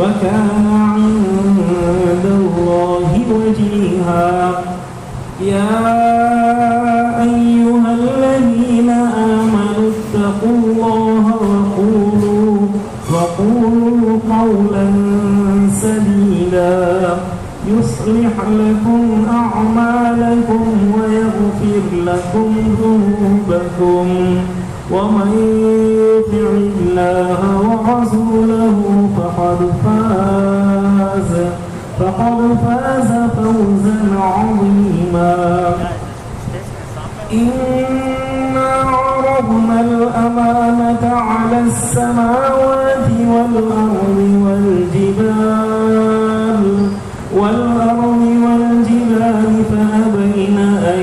وكان عند الله وجيها. يا أيها الذين آمنوا اتقوا الله وقولوا قولا سديدا يصلح لكم أعمالكم ويغفر لكم ذنوبكم ومن يطع الله ورسوله فقد فاز فوزا عظيما. إنا عرضنا الأمانة على السماوات والأرض والجبال فأبين أن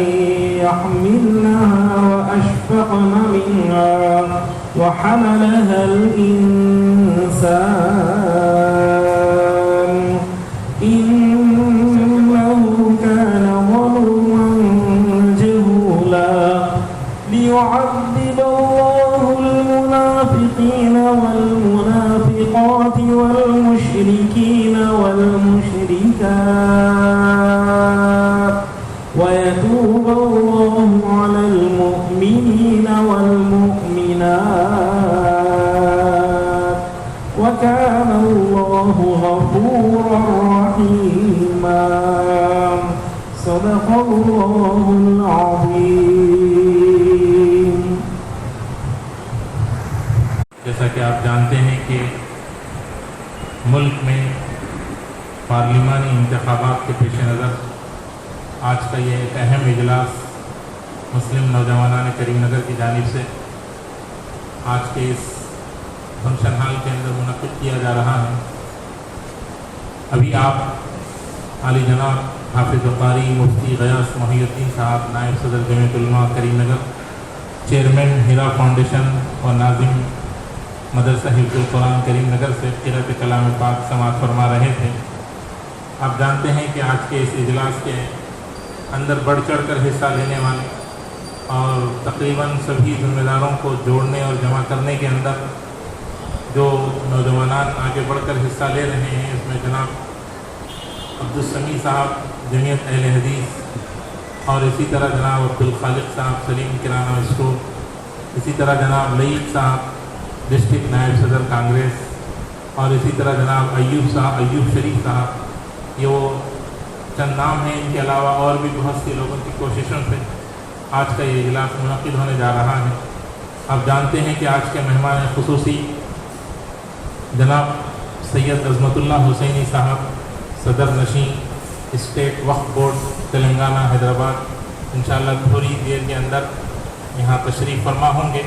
يحملنها وأشفقن منها وحملها الإنسان إنه كان ظلوما جهولا. ليعذب الله المنافقين والمنافقات والمشركين والمشركات ويتوب الله على المؤمنين والمؤمنات وكان الله غفورا رحيما. صدق الله العظيم. جیسا کہ آپ جانتے ہیں کہ ملک میں پارلیمانی انتخابات کے پیش نظر آج کا یہ ایک اہم اجلاس مسلم نوجوانان کریم نگر کی جانب سے آج کے اس فنکشن ہال کے اندر منعقد کیا جا رہا ہے. ابھی آپ عالی جناب حافظ قاری مفتی غیاث محی الدین صاحب نائب صدر جمعیت علماء کریم نگر، چیئرمین ہیرا فاؤنڈیشن اور ناظم مدرسہ حفظ القرآن کریم نگر سے قرأت کلام پاک سماعت فرما رہے تھے. آپ جانتے ہیں کہ آج کے اس اجلاس کے اندر بڑھ چڑھ کر حصہ لینے والے اور تقریباً سبھی ذمہ داروں کو جوڑنے اور جمع کرنے کے اندر جو نوجوانان آگے بڑھ کر حصہ لے رہے ہیں، اس میں جناب عبدالسمیع صاحب جمعیت اہل حدیث، اور اسی طرح جناب عبدالخالق صاحب سلیم کرانہ اسٹور، اسی طرح جناب لئیق صاحب ڈسٹرکٹ نائب صدر کانگریس، اور اسی طرح جناب ایوب شریف صاحب. یہ وہ چند نام ہیں، ان کے علاوہ اور بھی بہت سی لوگوں کی کوششوں سے آج کا یہ اجلاس منعقد ہونے جا رہا ہے. آپ جانتے ہیں کہ آج کے مہمان خصوصی جناب سید عظمت اللہ حسینی صاحب صدر نشین اسٹیٹ وقف بورڈ تلنگانہ حیدرآباد انشاءاللہ تھوڑی دیر کے اندر یہاں تشریف فرما ہوں گے.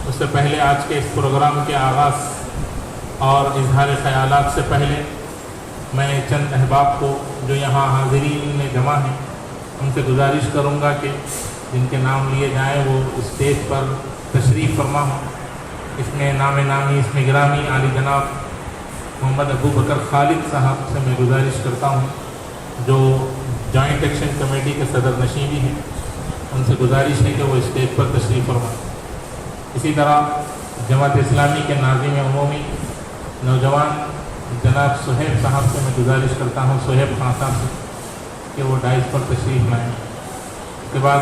اس سے پہلے آج کے اس پروگرام کے آغاز اور اظہار خیالات سے پہلے میں چند احباب کو جو یہاں حاضرین میں جمع ہیں ان سے گزارش کروں گا کہ جن کے نام لیے جائیں وہ اسٹیج پر تشریف فرما ہوں. اس میں نام نامی اس میں گرامی عالی جناب محمد ابو بکر خالد صاحب سے میں گزارش کرتا ہوں جو جوائنٹ ایکشن کمیٹی کے صدر نشین بھی ہیں. ان سے گزارش ہے کہ وہ اسٹیج پر تشریف فرمائیں. اسی طرح جماعت اسلامی کے ناظم عمومی نوجوان جناب صہیب صاحب سے میں گزارش کرتا ہوں، صہیب خان صاحب سے، کہ وہ ڈائز پر تشریف لائیں. اس کے بعد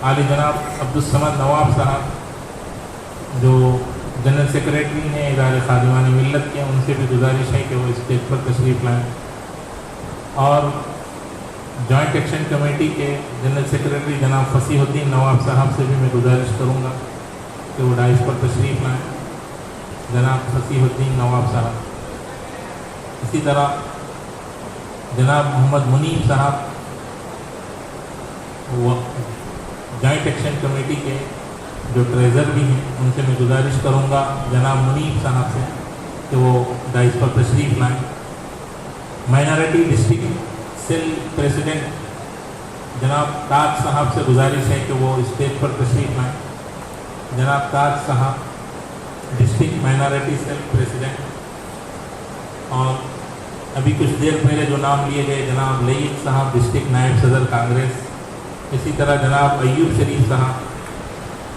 عالی جناب عبدالصمد نواب صاحب جو جنرل سیکریٹری ہیں ادارے خادمان ملت کے، ان سے بھی گزارش ہے کہ وہ اسٹیج پر تشریف لائیں. اور جوائنٹ ایکشن کمیٹی کے جنرل سیکریٹری جناب فصیح الدین نواب صاحب سے بھی میں گزارش کروں گا کہ وہ ڈائز پر تشریف لائیں، جناب فصیح الدین نواب صاحب. اسی طرح جناب محمد منیب صاحب وہ جوائنٹ ایکشن کمیٹی کے جو ٹریزر بھی ہیں، ان سے میں گزارش کروں گا جناب منیب صاحب سے کہ وہ ڈائز پر تشریف لائیں. مائنارٹی ڈسٹرکٹ سیل پریسیڈنٹ جناب تاج صاحب سے گزارش ہے کہ وہ اسٹیج پر تشریف لائیں. جناب تاج صاحب ڈسٹرکٹ مائنارٹی سیل پریسیڈنٹ. اور ابھی کچھ دیر پہلے جو نام لیے گئے جناب لئیق صاحب ڈسٹرکٹ نائب صدر کانگریس، اسی طرح جناب ایوب شریف صاحب،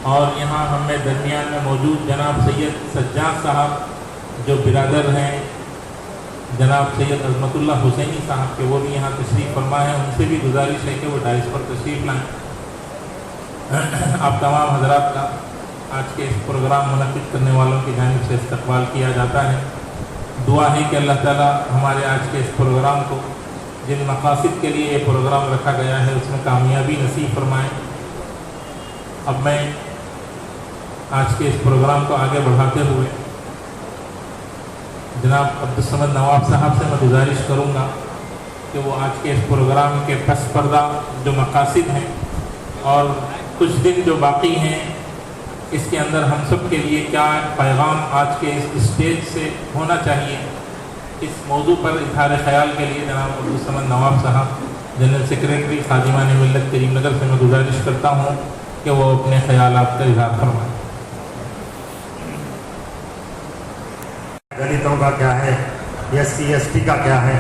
اور یہاں ہم میں درمیان میں موجود جناب سید سجاد صاحب جو برادر ہیں जनाब सैयद अजमतुल्लाह हुसैनी साहब के, वो भी यहाँ तशरीफ़ फरमा है, उनसे भी गुजारिश है कि वो डाइस पर तशरीफ़ लाएँ। आप तमाम हजरात का आज के इस प्रोग्राम मुनक़िद करने वालों की जानिब से इस्तक़बाल किया जाता है। दुआ है कि अल्लाह ताला हमारे आज के इस प्रोग्राम को, जिन मक़ासिद के लिए ये प्रोग्राम रखा गया है, उसमें कामयाबी नसीब फरमाएँ। अब मैं आज के इस प्रोग्राम को आगे बढ़ाते हुए जनाब अब्दुल समद नवाब साहब से मैं गुजारिश करूँगा कि वो आज के इस प्रोग्राम के पस पर्दा जो मक़ासिद हैं और कुछ दिन जो बाकी हैं, इसके अंदर हम सब के लिए क्या पैगाम आज के इस स्टेज से होना चाहिए, इस मौजू पर इज़हार ख़याल के लिए जनाब अब्दुल समद नवाब साहब, जनरल सेक्रेटरी खादिमान मिल्लत करीमनगर से मैं गुजारिश करता हूँ कि वो अपने ख़यालात का इज़हार फरमाएँ। दलितों का क्या है, SC/ST का क्या है,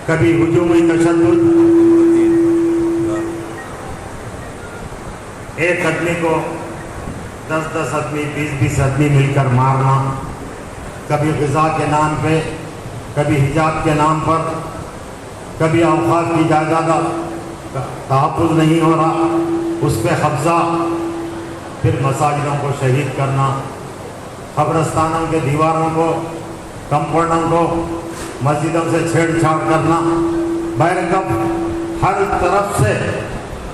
कभी हुजूमी तशद्दुद, एक आदमी को 10-10 आदमी 20-20 आदमी मिलकर मारना, कभी ग़िज़ा के नाम पे, कभी हिजाब के नाम पर, कभी औक़ात की जायदाद तहफ़्फ़ुज़ नहीं हो रहा, उस पर कब्ज़ा, फिर मसाजिदों को शहीद करना, कब्रस्तानों के दीवारों को, कंपाउंडों को मस्जिदों से छेड़छाड़ करना, बैरकब हर तरफ से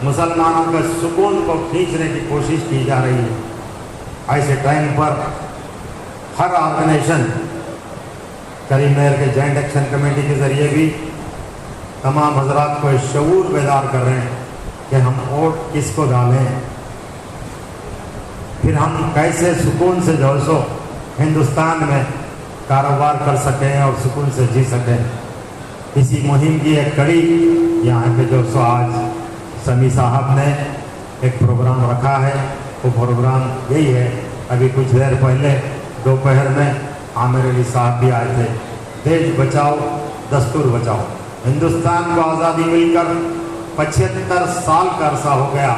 मुसलमानों के सुकून को खींचने की कोशिश की जा रही है। ऐसे टाइम पर हर ऑर्गेनाइजेशन, करीमनगर के जॉइंट एक्शन कमेटी के ज़रिए भी तमाम हजरात को शऊर बेदार कर रहे हैं कि हम वोट किसको डालें, फिर हम कैसे सुकून से जो सो हिंदुस्तान में कारोबार कर सकें और सुकून से जी सकें। इसी मुहिम की एक कड़ी यहाँ पे जो सो आज समी साहब ने एक प्रोग्राम रखा है। वो प्रोग्राम यही है, अभी कुछ देर पहले दोपहर में आमिर अली साहब भी आए थे। देश बचाओ दस्तूर बचाओ। हिंदुस्तान को आज़ादी मिलकर 75 साल का अरसा हो गया,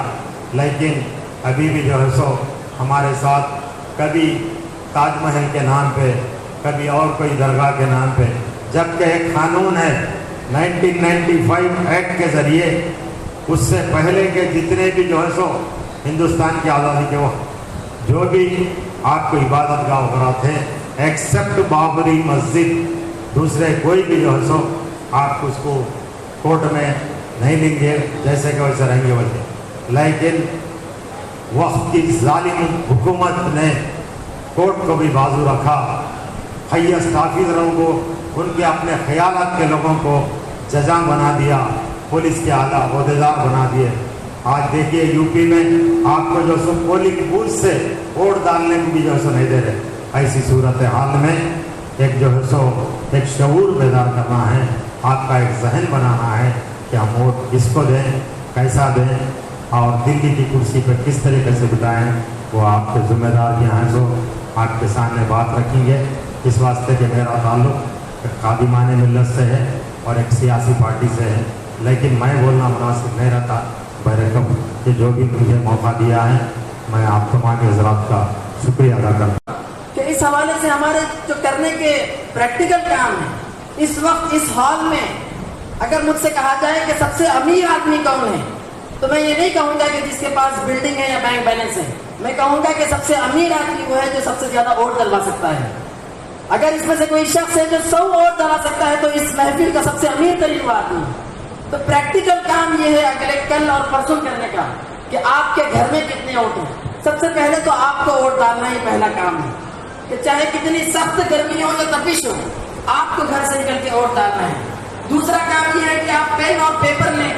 लेकिन अभी भी जो है सो हमारे साथ कभी ताजमहल के नाम पे, कभी और कोई दरगाह के नाम पे, जबकि एक कानून है 1995 एक्ट के ज़रिए, उससे पहले के जितने भी जो है सो हिंदुस्तान की आज़ादी के वक्त जो भी आपको इबादत गाह वगैरह थे, एक्सेप्ट बाबरी मस्जिद, दूसरे कोई भी जो है सो आप उसको कोर्ट में नहीं लेंगे, जैसे कि वैसे रहेंगे वैसे। लेकिन वक्त की जालिम हुकूमत ने कोर्ट को भी बाजू रखा, हाईएस्ट ऑफिसरों को, उनके अपने ख्यालात के लोगों को जजा बना दिया, पुलिस के आला ओहदेदार बना दिए। आज देखिए यूपी में आपको जो सो पोलिंग बूथ से वोट डालने को भी जो सो नहीं दे रहे। ऐसी सूरत हाल में एक जो है सो एक शऊर बेदार करना है, आपका एक जहन बनाना है कि हम वोट किसको दें, कैसा दें और दिल्ली की कुर्सी पर किस तरीके से बिताएं, वो आपके ज़िम्मेदार यहाँ जो आपके सामने बात रखेंगे। इस वास्ते कि मेरा ताल्लुक़ खादिमान मिल्लत से है और एक सियासी पार्टी से है, लेकिन मैं बोलना मुनासिब नहीं रहता। बैरकब कि जो भी मुझे मौका दिया है, मैं आप तमाम के हज़रात का शुक्रिया अदा करता हूँ कि इस हवाले से हमारे जो करने के प्रैक्टिकल काम है, इस वक्त इस हॉल में अगर मुझसे कहा जाए कि सबसे अमीर आदमी कौन है, तो मैं ये नहीं कहूँगा कि जिसके पास बिल्डिंग है या बैंक बैलेंस है। मैं कहूँगा कि सबसे अमीर आदमी वो है जो सबसे ज़्यादा वोट डलवा सकता है। अगर इसमें से कोई शख्स है जो 100 वोट डला सकता है, तो इस महफिल का सबसे अमीर तरीन वो आदमी है। तो प्रैक्टिकल काम ये है अगले कल और परसों करने का कि आपके घर में कितने वोट हैं। सबसे पहले तो आपको वोट डालना ही पहला काम है कि चाहे कितनी सख्त गर्मी हो या तपिश हो, आपको घर से निकल के वोट डालना है। दूसरा काम ये है कि आप पेन और पेपर लें,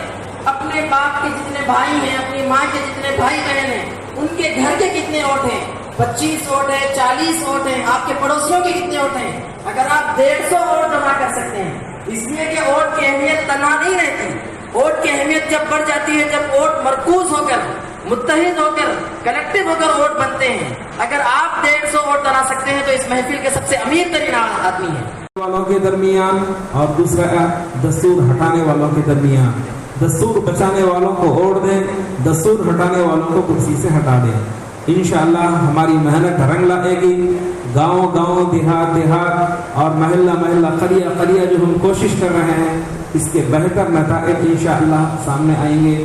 अपने बाप के जितने भाई हैं, अपनी माँ के जितने भाई बहन हैं, उनके घर के कितने वोट हैं, 25 वोट है, 40 वोट हैं, आपके पड़ोसियों के कितने वोट हैं। अगर आप 150 वोट जमा कर सकते हैं, इसलिए कि वोट की अहमियत तना नहीं रहती। वोट की अहमियत जब बढ़ जाती है जब वोट मरकूज होकर, मुत्तहिद होकर, कलेक्टिव होकर वोट बनते हैं। अगर आप 150 वोट डला सकते हैं तो इस महफिल के सबसे अमीर तरीन आदमी है। वालों के दरमियान और दूसरा दस्तूर हटाने वालों के दरमियान, दस्तूर बचाने वालों को वोट दें, दस्तूर हटाने वालों को कुर्सी से हटा दें। इंशाअल्लाह हमारी मेहनत रंग लाएगी। गांव गांव, देहात देहात और महल्ला महल्ला, करिया करिया जो हम कोशिश कर रहे हैं, इसके बेहतर नताइज इंशाअल्लाह सामने आएंगे।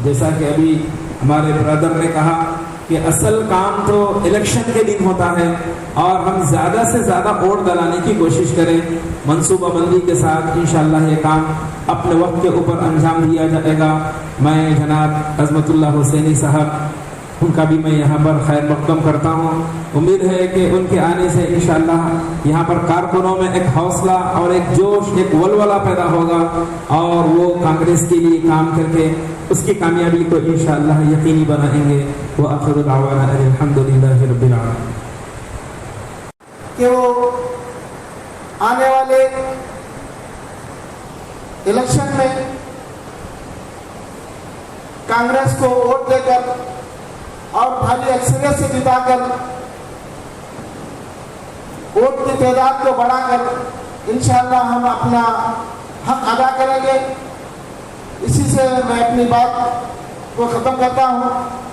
जैसा कि अभी हमारे ब्रदर ने कहा कि असल काम तो इलेक्शन के दिन होता है और हम ज़्यादा से ज़्यादा वोट दिलाने की कोशिश करें। मनसूबाबंदी के साथ इंशाअल्लाह ये काम अपने वक्त के ऊपर अंजाम दिया जाएगा। मैं जनाब अज़मतुल्लाह हुसैनी साहब, उनका भी मैं यहाँ पर खैर मक़दम करता हूँ। उम्मीद है कि उनके आने से इंशाअल्लाह यहाँ पर कारकुनों में एक हौसला और एक जोश, एक वलवला पैदा होगा और वो कांग्रेस के लिए काम करके उसकी कामयाबी को इंशाअल्लाह यकीनी बनाएंगे। व आखिरु दावाना अल्हम्दुलिल्लाहि रब्बिल आलमीन। कि वो आने वाले इलेक्शन में कांग्रेस को वोट देकर और भारी अक्सरियत से जिताकर वोट की तादाद को बढ़ाकर इंशाअल्लाह हम अपना हक अदा करेंगे। इसी से मैं अपनी बात को ख़त्म करता हूँ।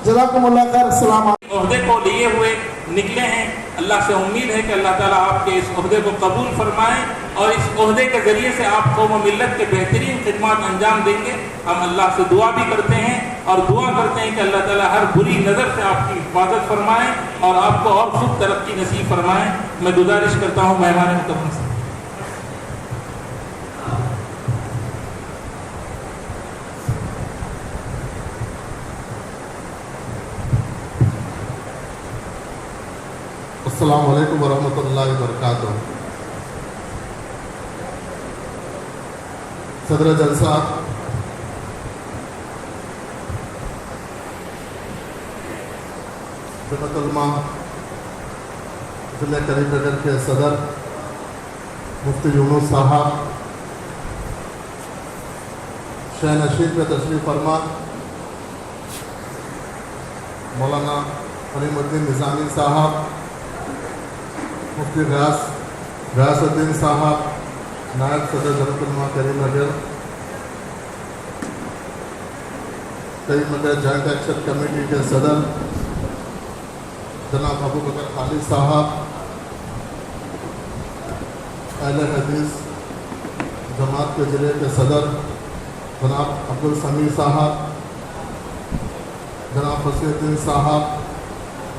जज़ाकुमुल्लाह खैर। अस्सलाम वालेकुम। ओहदे को लिए हुए निकले हैं। अल्लाह से उम्मीद है कि अल्लाह ताला आपके इस ओहदे को कबूल फरमाए और इस ओहदे के ज़रिए से आप कौम व मिल्लत के बेहतरीन खिदमत अंजाम देंगे। हम अल्लाह से दुआ भी करते हैं और दुआ करते हैं कि अल्लाह ताला हर बुरी नज़र से आपकी हिफाजत फरमाए और आपको और खूब तरक्की नसीब फरमाए। मैं गुजारिश करता हूँ मेहमान मुकर्रम से। अस्सलामु अलैकुम वरहमतुल्लाहि वबरकातुहू। सदर जलसा, जमात उलमा ज़िला करीमनगर के सदर मुफ्ती यूनुस साहब, शह नशीद में तशरीफ़ फरमा मौलाना करीमुद्दीन निज़ामी साहब, मुफ्ती गयासुद्दीन साहब, नायब सदर जमात उलमा Karimnagar, Karimnagar joint action committee के सदर जनाब अबू बकर खालिद साहब, अहले हदीस जमात के ज़िले के सदर जनाब अब्दुल समीर साहब, जनाब फसीहुद्दीन साहब,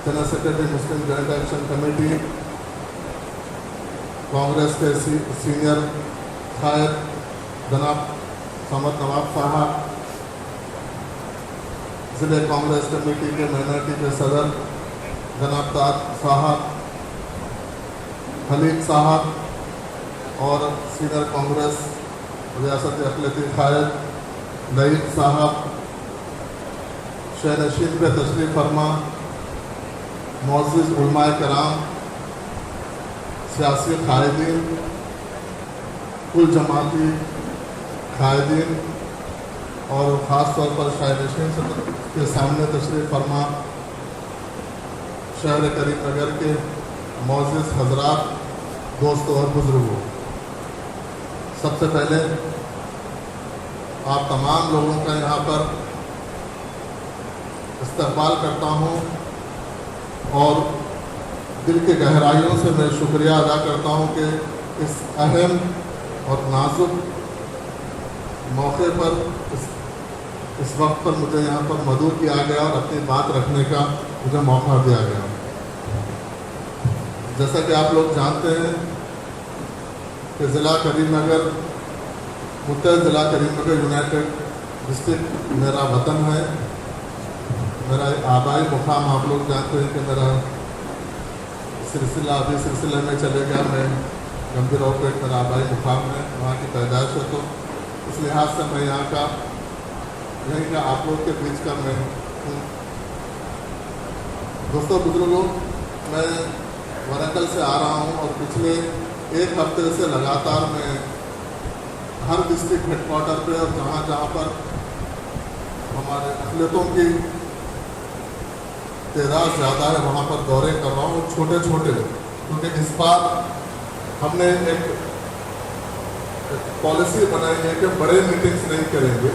जनरल सेक्रेटरी मुस्लिम जॉइंट एक्शन कमेटी, कांग्रेस के सीनियर कायद जनाब समद नवाब साहब, ज़िले कांग्रेस कमेटी के माइनॉरिटी के सदर जनाब ताज साहब, खलीद साहब और सीनियर कांग्रेस रियासती अक़लियती कायद नईब साहब, शह नशीद पे तशरीफ़ फरमा मुअज़्ज़िज़ उलमाए कराम, सियासी कायदीन, कुल जमाती कायदीन और ख़ास तौर पर शाह नशीन के सामने तशरीफ़ फरमा शहर करीमनगर के मुअज़्ज़िज़ हज़रात, दोस्तों और बुज़ुर्गों, सबसे पहले आप तमाम लोगों का यहाँ पर इस्तक़बाल करता हूँ और दिल के गहराइयों से मैं शुक्रिया अदा करता हूँ कि इस अहम और नाजुक मौके पर इस वक्त पर मुझे यहाँ पर मदऊ किया गया और अपनी बात रखने का मुझे मौका दिया गया। जैसा कि आप लोग जानते हैं कि ज़िला करीमनगर, मुत्तहद ज़िला करीमनगर यूनाइटेड डिस्ट्रिक्ट मेरा वतन है, मेरा आबाई मुकाम। आप लोग जानते हैं कि मेरा सिलसिला अभी सिलसिले में चले गया। मैं गंभीर ऑपरेट मेरा आबाई मुकाम है, वहाँ की पैदाइश है, तो इस लिहाज से मैं यहाँ का यहीं का आप लोग के बीच का मैं हूँ। दोस्तों बुजुर्गों, मैं वरंगल से आ रहा हूँ और पिछले एक हफ्ते से लगातार मैं हर डिस्ट्रिक्ट हेडक्वार्टर पे और जहाँ जहाँ पर हमारे अक़लियतों की तादाद ज़्यादा है वहाँ पर दौरे कर रहा हूँ, छोटे छोटे, क्योंकि इस बार हमने एक पॉलिसी बनाई है कि बड़े मीटिंग्स नहीं करेंगे,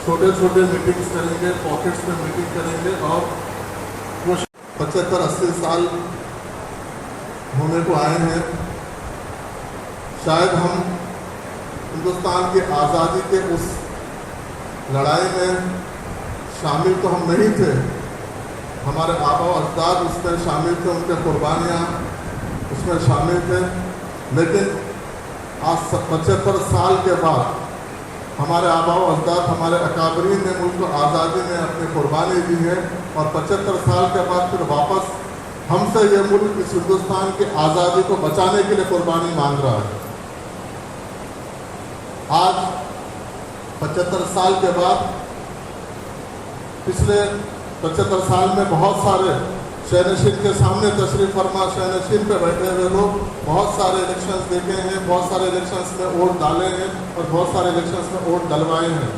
छोटे छोटे मीटिंग्स करेंगे, पॉकेट्स में मीटिंग करेंगे और 75-80 साल होने को आए हैं। शायद हम हिंदुस्तान की आज़ादी के उस लड़ाई में शामिल तो हम नहीं थे, हमारे आबा व अजदाद उसमें शामिल थे, उनके कुर्बानियाँ उसमें शामिल थे। लेकिन आज 75 साल के बाद हमारे आबा व अजदाद, हमारे अकाबरीन ने मुल्क को आज़ादी में अपनी कुर्बानी दी है और 75 साल के बाद फिर वापस हमसे ये मुल्क इस हिंदुस्तान की आज़ादी को बचाने के लिए कुर्बानी मांग रहा है। आज 75 साल के बाद, पिछले 75 साल में बहुत सारे शहनशीन के सामने तशरीफ़ फरमा, शहनशीन पे बैठे हुए लोग बहुत सारे इलेक्शंस देखे हैं, बहुत सारे इलेक्शंस में वोट डाले हैं और बहुत सारे इलेक्शंस में वोट डलवाए हैं।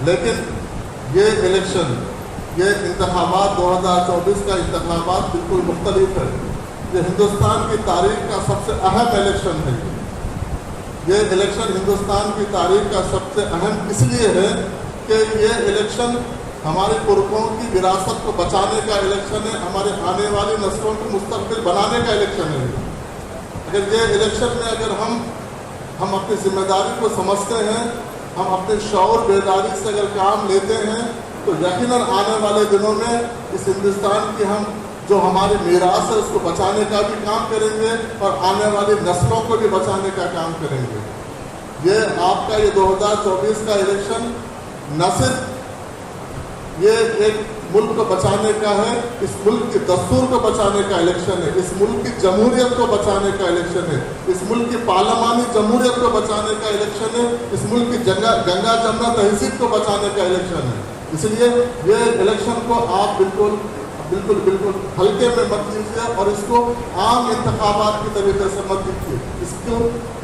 लेकिन ये इलेक्शन, ये इंतखाबात 2024 का इंतखाबात बिल्कुल मुख्तलिफ है। ये हिंदुस्तान की तारीख का सबसे अहम इलेक्शन है। ये इलेक्शन हिंदुस्तान की तारीख का सबसे अहम इसलिए है कि ये इलेक्शन हमारे पुरखों की विरासत को बचाने का इलेक्शन है, हमारे आने वाली नस्लों को मुस्तकबिल बनाने का इलेक्शन है। अगर ये इलेक्शन में अगर हम अपनी जिम्मेदारी को समझते हैं, हम अपने शऊर बेदारी से अगर काम लेते हैं, तो यकीनन आने वाले दिनों में इस हिंदुस्तान की हम जो हमारी मीरास है उसको बचाने का भी काम करेंगे और आने वाली नस्लों को भी बचाने का काम करेंगे। ये आपका ये 2024 का इलेक्शन न सिर्फ ये एक मुल्क को बचाने का है, इस मुल्क की दस्तूर को बचाने का इलेक्शन है, इस मुल्क की जमहूरियत को बचाने का इलेक्शन है, इस मुल्क की पार्लिमानी जमहूरियत को बचाने का इलेक्शन है, इस मुल्क की गंगा जमुना तहजीब को बचाने का इलेक्शन है। इसलिए ये इलेक्शन को आप बिल्कुल हल्के में मत लीजिए और इसको आम इंतखाबात की तरीके से मत लीजिए। इसको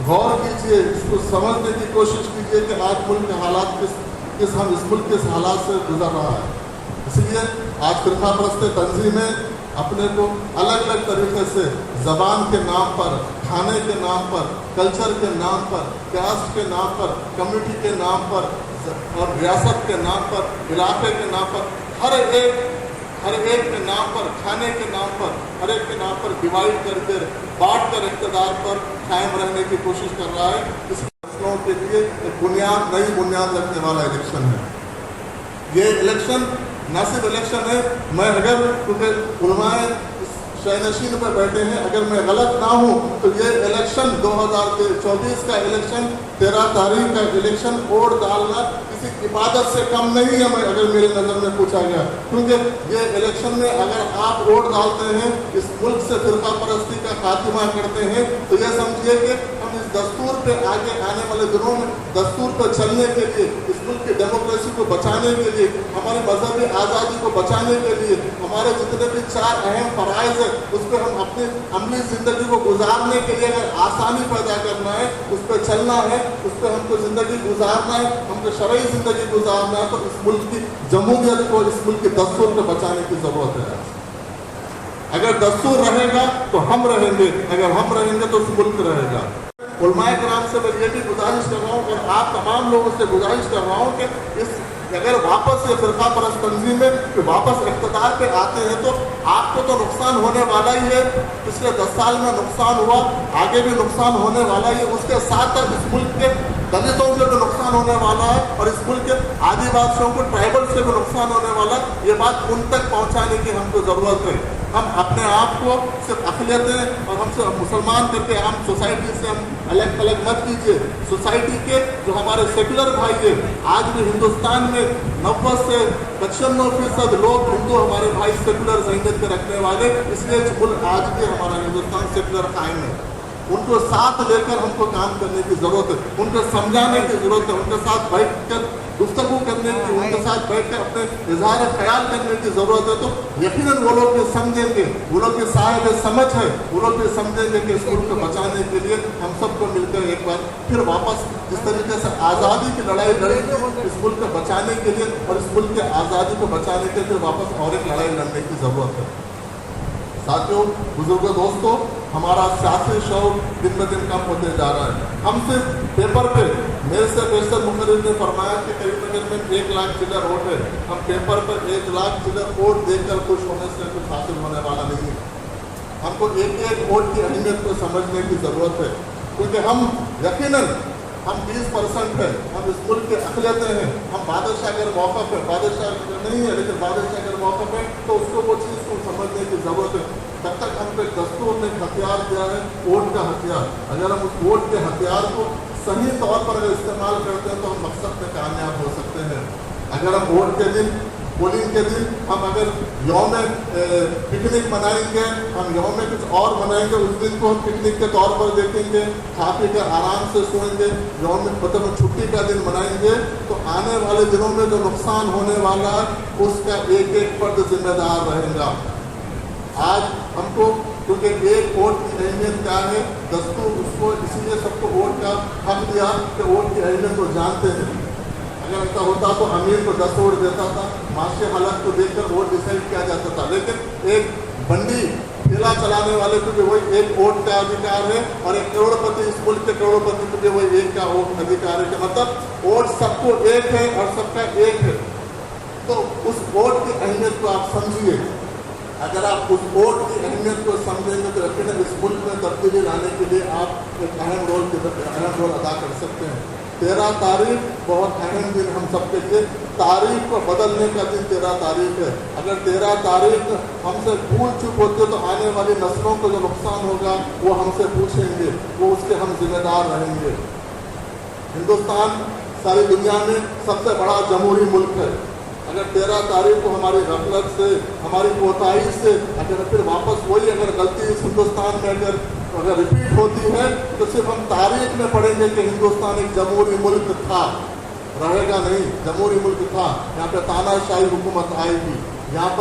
गौर कीजिए, इसको समझने की कोशिश कीजिए कि आज मुल्क के हालात हम इस मुल्क के हालात से गुजर रहा है। इसलिए आज फिरका परस्त तंजीमें अपने को अलग अलग तरीके से ज़बान के नाम पर, खाने के नाम पर, कल्चर के नाम पर, कास्ट के नाम पर, कम्युनिटी के नाम पर और रियासत के नाम पर, इलाके के नाम पर, हर एक के नाम पर, खाने के नाम पर, हर एक के नाम पर डिवाइड करके बांट कर इक़्तिदार पर कायम रहने की कोशिश कर रहा है। इस फैसलों के लिए एक नई बुनियाद लगने वाला इलेक्शन है। ये इलेक्शन न सिर्फ इलेक्शन है, मैं अगर क्योंकि उलमाए शहनशीन पर बैठे हैं, अगर मैं गलत ना हूँ तो ये इलेक्शन 2024 का इलेक्शन 13 तारीख का इलेक्शन वोट डालना किसी इबादत से कम नहीं है। मैं अगर मेरे नज़र में पूछा गया, क्योंकि ये इलेक्शन में अगर आप वोट डालते हैं, इस मुल्क से फिरका परस्ती का खात्मा करते हैं, तो ये समझिए कि हम इस दस्तूर पे आगे आने वाले दिनों में दस्तूर पर चलने के लिए, इस मुल्क की डेमोक्रेसी को बचाने के लिए, हमारी मजहबी आज़ादी को बचाने के लिए, हमारे जितने भी 4 अहम फ़राइज़ है उस पर हम अपनी अमली ज़िंदगी को गुजारने के लिए अगर आसानी पैदा करना है, उस पर चलना है, उस पर हमको ज़िंदगी गुजारना है, हमको शरई ज़िंदगी गुजारना है, तो इस मुल्क की जमहूरियत को, इस मुल्क के दस्तूर को बचाने की ज़रूरत है। अगर दस्तूर रहेगा तो हम रहेंगे, अगर हम रहेंगे तो उस मुल्क रहेगा। उलमाए किराम से मैं ये भी गुजारिश कर रहा हूँ और आप तमाम लोगों से गुजारिश कर रहा हूँ कि इस अगर वापस ये फिरका परस्त तंजीमें वापस इक़्तिदार पे आते हैं तो आपको तो नुकसान होने वाला ही है। पिछले 10 साल में नुकसान हुआ, आगे भी नुकसान होने वाला ही है। उसके साथ साथ इस मुल्क के दलितों को भी नुकसान होने वाला है और इस मुल्क के आदिवासियों को, ट्राइबल से भी नुकसान होने वाला है। ये बात उन तक पहुँचाने की हमको ज़रूरत है। हम अपने आप को सिर्फ अक़लियतें और हमसे मुसलमान करके हम सोसाइटी से हम अलग अलग मत कीजिए। सोसाइटी के जो हमारे सेकुलर भाई हैं, आज भी हिंदुस्तान में 90 से 95% लोग हिंदू हमारे भाई सेकुलर ज़हनियत के रखने वाले, इसलिए मुल्क आज भी हमारा हिंदुस्तान सेकुलर कायम है। उनको साथ लेकर हमको काम करने की ज़रूरत है, उनको समझाने की ज़रूरत है, उनके साथ बैठ कर गुफ्तगू करने की, उनके साथ बैठ कर अपने इज़हार ख्याल करने की ज़रूरत है। तो यकीनन वो लोग भी समझेंगे, वो लोग भी साहिब समझ है, वो लोग भी समझेंगे कि इस मुल्क को बचाने के लिए हम सबको मिलकर एक बार फिर वापस जिस तरीके से आज़ादी की लड़ाई लड़ेंगे इस मुल्क को बचाने के लिए और इस मुल्क की आज़ादी को बचाने के लिए फिर वापस और एक लड़ाई लड़ने की ज़रूरत है। साथियों, बुजुर्गों, दोस्तों, हमारा सियासी शौक दिन ब दिन कम होते जा रहा है। हम सिर्फ पेपर पे, मेरे से बेशतर मुखर्रिर ने फरमाया कि करीब में 1 लाख चिल्लर वोट है। हम पेपर पर 1 लाख चिल्लर वोट देकर खुश होने से कुछ हासिल होने वाला नहीं है। हमको एक एक वोट की अहमियत को समझने की ज़रूरत है, क्योंकि हम यकीनन हम 20% है, हम इस मुल्क के अक़लियतें हैं, हम बादशाह अगर मौक़िफ़ है, बादशाह नहीं है लेकिन बादशाह अगर मौक़िफ़ है तो उसको वो चीज़ को समझने की ज़रूरत है। तब तक हमको एक दस्तूर ने हथियार दिया है, वोट का हथियार। अगर हम उस वोट के हथियार को सही तौर पर अगर इस्तेमाल करते हैं तो हम मकसद में कामयाब हो सकते हैं। अगर हम वोट के दिन, पोलिंग के दिन हम अगर यौम पिकनिक मनाएंगे, हम यौम कुछ और मनाएंगे, उस दिन को हम पिकनिक के तौर पर देखेंगे, खा पी कर आराम से सोएंगे, यौम मतलब छुट्टी का दिन मनाएंगे, तो आने वाले दिनों में जो नुकसान होने वाला है उसका एक एक फर्द जिम्मेदार रहेगा। आज हमको, क्योंकि एक वोट की अहमियत क्या है, दस्तूर उसको इसीलिए सबको वोट का हक दिया कि वोट की अहमियत को जानते हैं। अगर ऐसा होता तो अमीर को 10 वोट देता था, माशी हालत को देखकर वोट डिसाइड किया जाता था, लेकिन एक बंडी ठेला चलाने वाले को भी वही एक वोट का अधिकार है और एक करोड़पति, इस मुल्क के करोड़पति को भी वही एक का वोट अधिकार है। मतलब वोट सबको एक है और सबका एक है। तो उस वोट की अहमियत को आप समझिए। अगर आप उस वोट की अहमियत को समझेंगे तो यकीनन इस मुल्क में तब्दीली लाने के लिए आप एक अहम रोल अदा कर सकते हैं। 13 तारीख बहुत अहम दिन हम सबके लिए, तारीख को बदलने का दिन 13 तारीख है। अगर 13 तारीख हमसे भूल चूक होती है तो आने वाली नस्लों को जो नुकसान होगा वो हमसे पूछेंगे, वो उसके हम जिम्मेदार रहेंगे। हिंदुस्तान सारी दुनिया में सबसे बड़ा जमहूरी मुल्क है। अगर 13 तारीख को हमारी गफलत से, हमारी कोताही से अगर फिर वापस वही अगर गलती इस हिंदुस्तान में अगर रिपीट होती है तो सिर्फ हम तारीख में पढ़ेंगे कि हिंदुस्तान एक जमहूरी मुल्क था, रहेगा नहीं, जमहूरी मुल्क था। यहाँ पे तानाशाही हुकूमत आएगी। यहाँ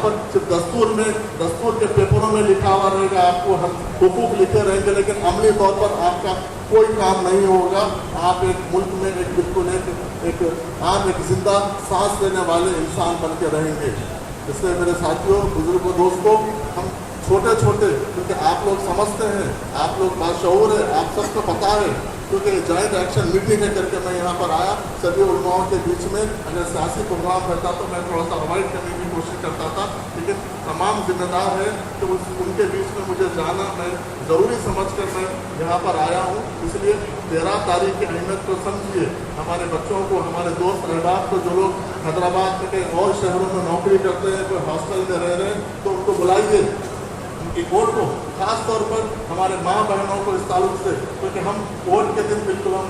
पर सिर्फ दस्तूर के पेपरों में लिखा हुआ रहेगा, आपको हम हुकूक लिखे रहेंगे, लेकिन अमली तौर पर आपका कोई काम नहीं होगा। आप एक मुल्क में एक बिल्कुल एक आम एक जिंदा सांस लेने वाले इंसान बन के रहेंगे। इसलिए मेरे साथियों, बुजुर्गों, दोस्तों, हम छोटे छोटे, क्योंकि आप लोग समझते हैं, आप लोग बाशऊर है, आप सबको पता है, क्योंकि जॉइंट एक्शन मीटिंग है करके मैं यहाँ पर आया। सभी उलमाओं के बीच में अगर सियासी प्रोग्राम रहता तो मैं थोड़ा सा अवॉइड करने की कोशिश करता था, लेकिन तमाम जिम्मेदार है तो उनके बीच में मुझे जाना मैं ज़रूरी समझ कर मैं यहाँ पर आया हूँ। इसलिए 13 तारीख की अहमियत को समझिए। हमारे बच्चों को, हमारे दोस्त अहबाब को, जो लोग हैदराबाद में कई और शहरों में नौकरी करते हैं, कोई हॉस्टल में रह रहे हैं, तो उनको बुलाइए, उनकी वोट को, खास तौर पर हमारे माँ बहनों को इस ताल्लुक से, क्योंकि हम वोट के दिन बिल्कुल हम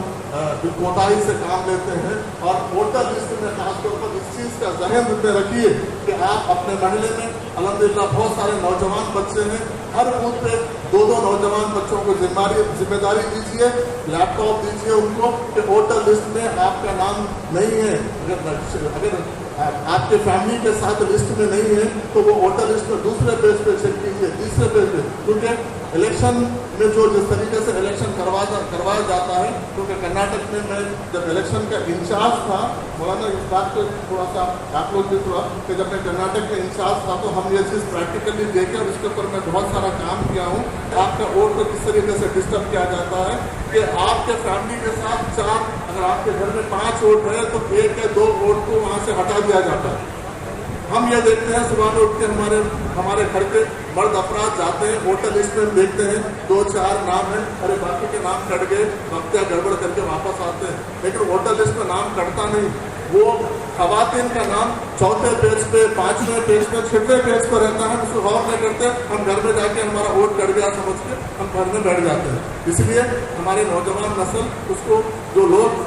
कोताही से काम लेते हैं। और वोटर लिस्ट में खास तौर पर इस चीज़ का जहन में रखिए कि आप अपने महल्ले में अल्हम्दुलिल्लाह बहुत सारे नौजवान बच्चे हैं, हर बूथ पे 2-2 नौजवान बच्चों को जिम्मेदारी दीजिए, लैपटॉप दीजिए उनको कि वोटर लिस्ट में आपका नाम नहीं है, अगर आपके फैमिली के साथ लिस्ट में नहीं है तो वो वोटर लिस्ट में दूसरे पेज पे चेक कीजिए, तीसरे पेज पे, क्योंकि इलेक्शन में जो जिस तरीके से इलेक्शन करवाया जाता है, क्योंकि कर्नाटक में मैं जब इलेक्शन का इंचार्ज था, मौलाना इस बात को थोड़ा सा आप लोग भी थोड़ा कि जब मैं कर्नाटक का इंचार्ज था तो हम ये चीज़ प्रैक्टिकली देखे और इसके ऊपर मैं बहुत सारा काम किया हूँ। आपका वोट को किस तरीके से डिस्टर्ब किया जाता है कि आपके फैमिली के साथ 4, अगर आपके घर में 5 वोट है तो 1 या 2 वोट को वहाँ से हटा दिया जाता है। हम ये देखते हैं सुबह में उठ के हमारे घर के मर्द अफराद जाते हैं, वोटर लिस्ट में देखते हैं 2-4 नाम है, अरे बाकी के नाम कट गए, वक्त या गड़बड़ करके वापस आते हैं, लेकिन वोटर लिस्ट में नाम कटता नहीं। वो खवातीन का नाम 4थे पेज पे, 5वें पेज पे, 6वें पेज पर रहता है, उसको गौर नहीं करते, हम घर में जाके हमारा वोट कट गया समझ के हम घर में बैठ जाते हैं। इसलिए हमारी नौजवान नस्ल, उसको जो लोग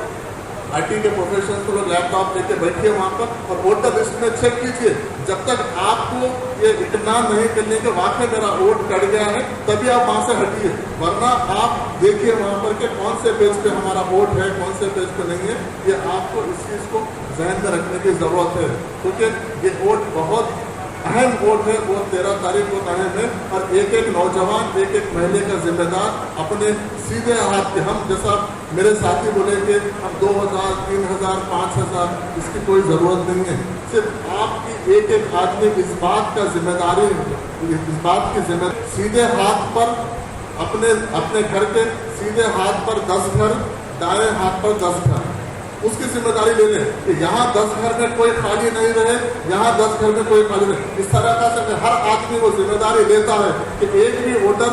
IT के प्रोफेशनल को लोग लैपटॉप लेके बैठिए वहाँ पर और वोटर लिस्ट में चेक कीजिए। जब तक आपको ये इत्मीनान नहीं करने के वाकई मेरा वोट कट गया है तभी आप वहाँ से हटिए, वरना आप देखिए वहाँ पर के कौन से पेज पे हमारा वोट है, कौन से पेज पे नहीं है। ये आपको इस चीज़ को जहन में रखने की ज़रूरत है, क्योंकि ये वोट बहुत अहम वोट है, वो 13 तारीख को अहम है। और एक एक नौजवान, एक एक महीने का जिम्मेदार अपने सीधे हाथ के, हम जैसा मेरे साथी बोले कि हम 2000, 3000, 5000, इसकी कोई ज़रूरत नहीं है। सिर्फ आपकी एक एक आदमी इस बात का जिम्मेदारी, इस बात की जिम्मेदारी, सीधे हाथ पर अपने घर के सीधे हाथ पर 10 घर, दाएं हाथ पर 10 घर, उसकी जिम्मेदारी ले लें कि यहाँ 10 घर में कोई खाली नहीं रहे, यहाँ 10 घर में कोई खाली नहीं। इस तरह का से हर आदमी वो जिम्मेदारी लेता है कि एक भी वोटर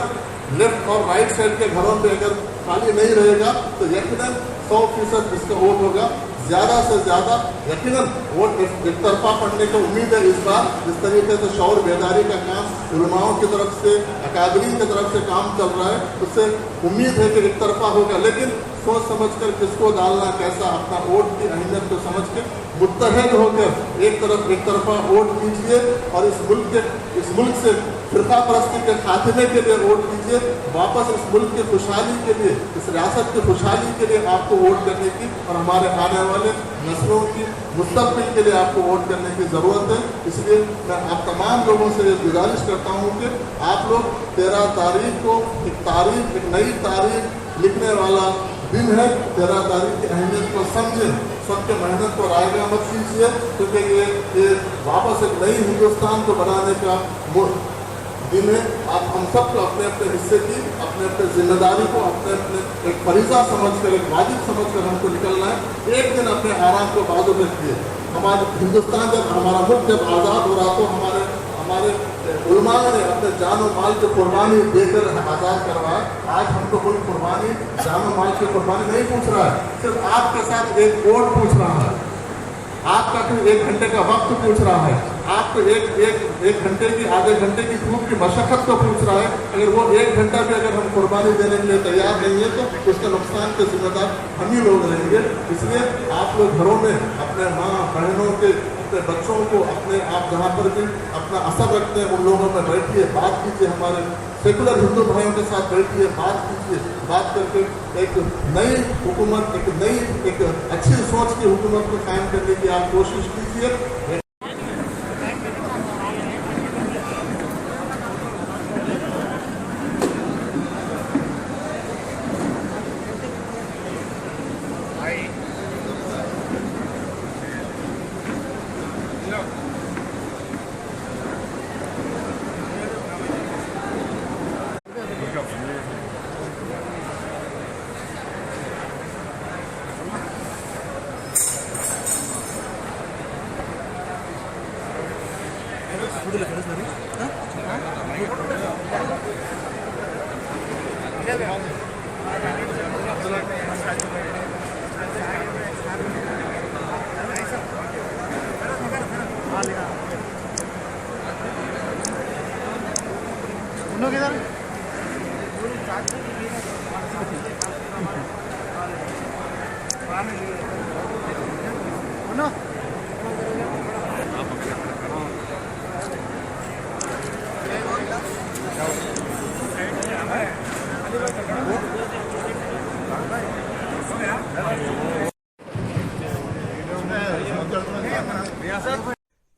लेफ्ट और राइट साइड के घरों पे अगर खाली नहीं रहेगा तो यकीनन 100% इसका वोट होगा, ज्यादा से ज्यादा यकीनन वोट एक तरफा पड़ने की उम्मीद है इस बार। जिस तरीके से शौर बेदारी का काम उलमाओं की तरफ से, अकादरीन की तरफ से काम चल रहा है, उससे उम्मीद है कि एक तरफा होगा। लेकिन सोच समझ कर किसको डालना, कैसा, अपना वोट की अहमियत को समझ के मुत्तहद होकर एक तरफा वोट कीजिए और इस मुल्क से फिरका परस्ती के खात्मे के लिए वोट कीजिए। वापस इस मुल्क की खुशहाली के लिए, इस रियासत की खुशहाली के लिए आपको वोट करने की और हमारे आने वाले नस्लों की मुस्तकबिल के लिए आपको वोट करने की ज़रूरत है। इसलिए मैं आप तमाम लोगों से ये गुजारिश करता हूँ कि आप लोग 13 तारीख को एक नई तारीख लिखने वाला दिन है। 13 तारीख की अहमियत को समझें, सबके मेहनत को रायगा मत कीजिए, क्योंकि ये वापस एक नई हिंदुस्तान को बनाने का दिन है। आप हम सब को अपने अपने हिस्से की, अपने अपने जिम्मेदारी को अपने अपने एक फरीजा समझकर, एक वाजिब समझकर हमको निकलना है। एक दिन अपने आराम को बाजू में रखिए। हमारा हिंदुस्तान जब, हमारा मुल्क जब आज़ाद हो रहा तो हमारे उलमा ने अपने जान और माल की कुर्बानी देकर आज़ाद करवाया। आज हमको कोई कुर्बानी, जान और माल की कुर्बानी नहीं पूछ रहा है, सिर्फ आपके साथ एक वोट पूछ रहा है, आपका कोई 1 घंटे का वक्त पूछ रहा है, आपको एक घंटे की, आधे घंटे की धूप की मशक्कत को पूछ रहा है। अगर वो 1 घंटा भी अगर हम कुर्बानी देने के लिए तैयार नहीं है तो उसके नुकसान के जिम्मेदार हम ही लोग रहेंगे। इसलिए आप लोग घरों में अपने माँ बहनों के, अपने बच्चों को, अपने आप जहाँ पर भी अपना असर रखते हैं उन लोगों में बैठिए, बात कीजिए, हमारे सेकुलर हिंदू भाइयों के साथ बैठिए, बात कीजिए। बात करके एक नई हुकूमत, एक अच्छी सोच की हुकूमत को कायम करने की आप कोशिश कीजिए।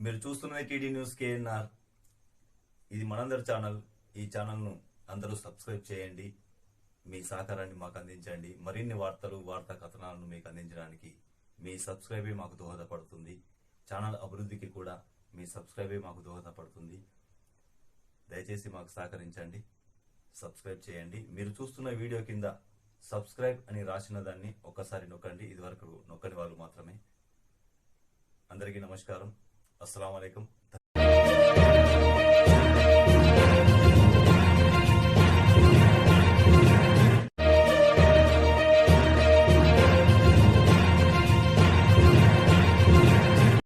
మీరు చూస్తున్నది టీడీ న్యూస్ కేఎన్ఆర్. ఇది మనందరి ఛానల్. ఈ ఛానల్ను అందరూ సబ్స్క్రైబ్ చేయండి. మీ సహకారాన్ని మాకు అందించండి. మరిన్ని వార్తా కథనాలను మీకు అందించడానికి మీ సబ్స్క్రైబే మాకు దోహదపడుతుంది. ఛానల్ అభివృద్ధికి కూడా మీ సబ్స్క్రైబే మాకు దోహదపడుతుంది. దయచేసి మాకు సహకరించండి, సబ్స్క్రైబ్ చేయండి. మీరు చూస్తున్న వీడియో కింద సబ్స్క్రైబ్ అని రాసిన దాన్ని ఒక్కసారి నొక్కండి. ఇదివరకు నొక్కని వాళ్ళు మాత్రమే. అందరికీ నమస్కారం. అస్సలాము అలైకుం.